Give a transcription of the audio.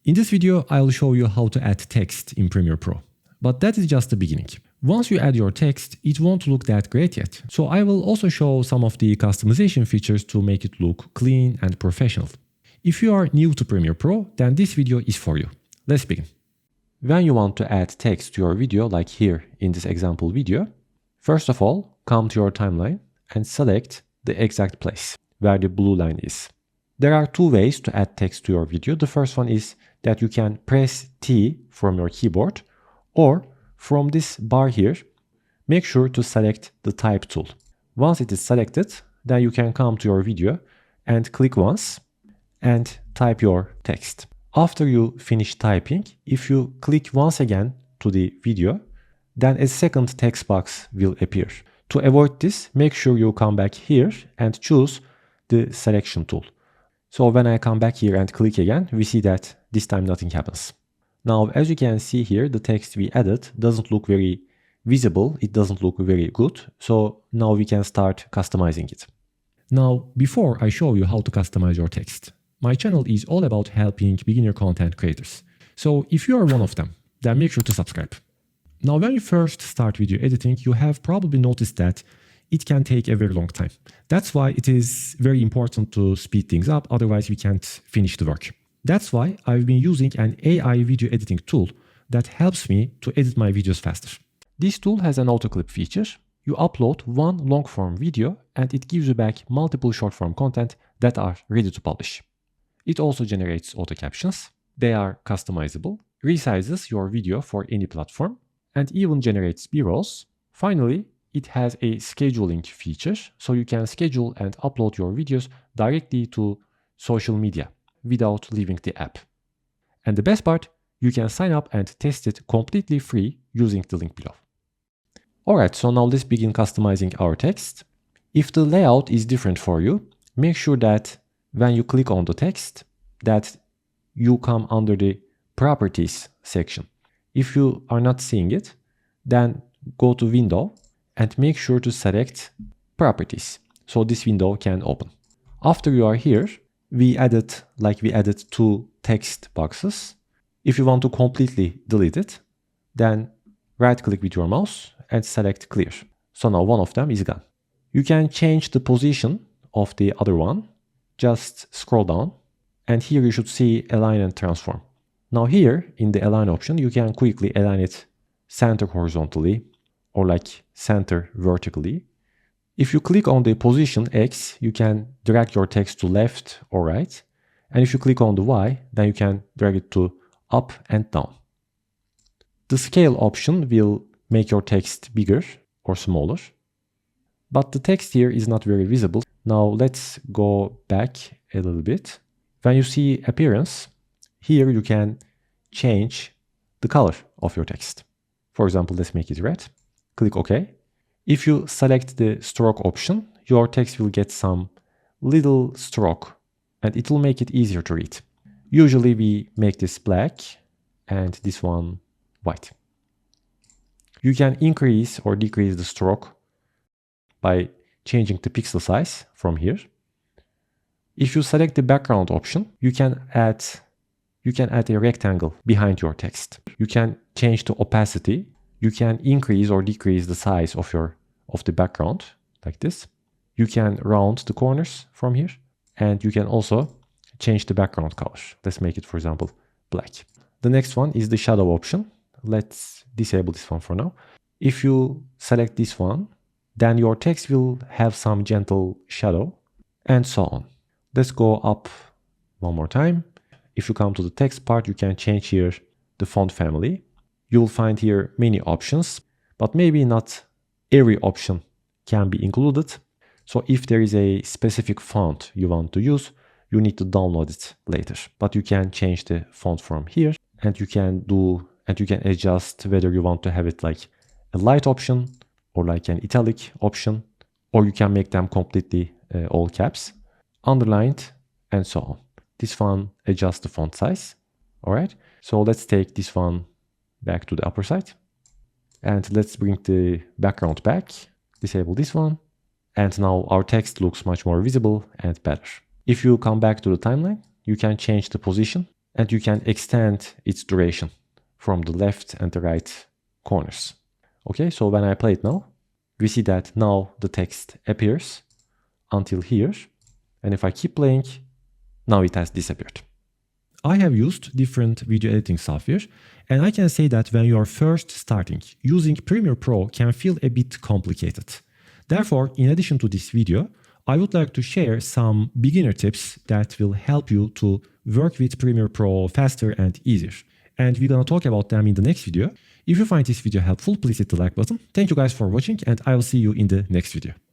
In this video, I'll show you how to add text in Premiere Pro. But that is just the beginning. Once you add your text, it won't look that great yet. So I will also show some of the customization features to make it look clean and professional. If you are new to Premiere Pro, then this video is for you. Let's begin. When you want to add text to your video, like here in this example video, first of all, come to your timeline and select the exact place where the blue line is. There are two ways to add text to your video. The first one is that you can press T from your keyboard, or from this bar here, make sure to select the type tool. Once it is selected, then you can come to your video and click once and type your text. After you finish typing, if you click once again to the video, then a second text box will appear. To avoid this, make sure you come back here and choose the selection tool. So when I come back here and click again, we see that this time nothing happens. Now, as you can see here, the text we added doesn't look very visible. It doesn't look very good. So now we can start customizing it. Now, before I show you how to customize your text, my channel is all about helping beginner content creators. So if you are one of them, then make sure to subscribe. Now, when you first start video editing, you have probably noticed that it can take a very long time. That's why it is very important to speed things up, otherwise we can't finish the work. That's why I've been using an AI video editing tool that helps me to edit my videos faster. This tool has an autoclip feature. You upload one long-form video and it gives you back multiple short-form content that are ready to publish. It also generates auto captions. They are customizable, resizes your video for any platform, and even generates B-rolls. Finally, it has a scheduling feature, so you can schedule and upload your videos directly to social media without leaving the app. And the best part, you can sign up and test it completely free using the link below. Alright, so now let's begin customizing our text. If the layout is different for you, make sure that when you click on the text, that you come under the Properties section. If you are not seeing it, then go to Window and make sure to select Properties, so this window can open. After you are here, we added two text boxes. If you want to completely delete it, then right-click with your mouse and select Clear. So now one of them is gone. You can change the position of the other one. Just scroll down, and here you should see Align and Transform. Now here, in the Align option, you can quickly align it center horizontally, or like center vertically. If you click on the position X, you can drag your text to left or right. And if you click on the Y, then you can drag it to up and down. The scale option will make your text bigger or smaller. But the text here is not very visible. Now let's go back a little bit. When you see appearance, here you can change the color of your text. For example, let's make it red. Click OK. If you select the stroke option, your text will get some little stroke and it will make it easier to read. Usually we make this black and this one white. You can increase or decrease the stroke by changing the pixel size from here. If you select the background option, you can add a rectangle behind your text. You can change the opacity. You can increase or decrease the size of the background like this. You can round the corners from here, and you can also change the background color. Let's make it, for example, black. The next one is the shadow option. Let's disable this one for now. If you select this one, then your text will have some gentle shadow, and so on. Let's go up one more time. If you come to the text part, you can change here the font family. You'll find here many options, but maybe not every option can be included. So if there is a specific font you want to use, you need to download it later. But you can change the font from here, and you can adjust whether you want to have it like a light option or like an italic option, or you can make them completely all caps, underlined, and so on. This one adjusts the font size. All right. So let's take this one back to the upper side, and let's bring the background back, disable this one, and now our text looks much more visible and better. If you come back to the timeline, you can change the position and you can extend its duration from the left and the right corners. Okay, so when I play it now, we see that now the text appears until here, and if I keep playing, now it has disappeared. I have used different video editing software, and I can say that when you are first starting, using Premiere Pro can feel a bit complicated. Therefore, in addition to this video, I would like to share some beginner tips that will help you to work with Premiere Pro faster and easier. And we're gonna talk about them in the next video. If you find this video helpful, please hit the like button. Thank you guys for watching, and I will see you in the next video.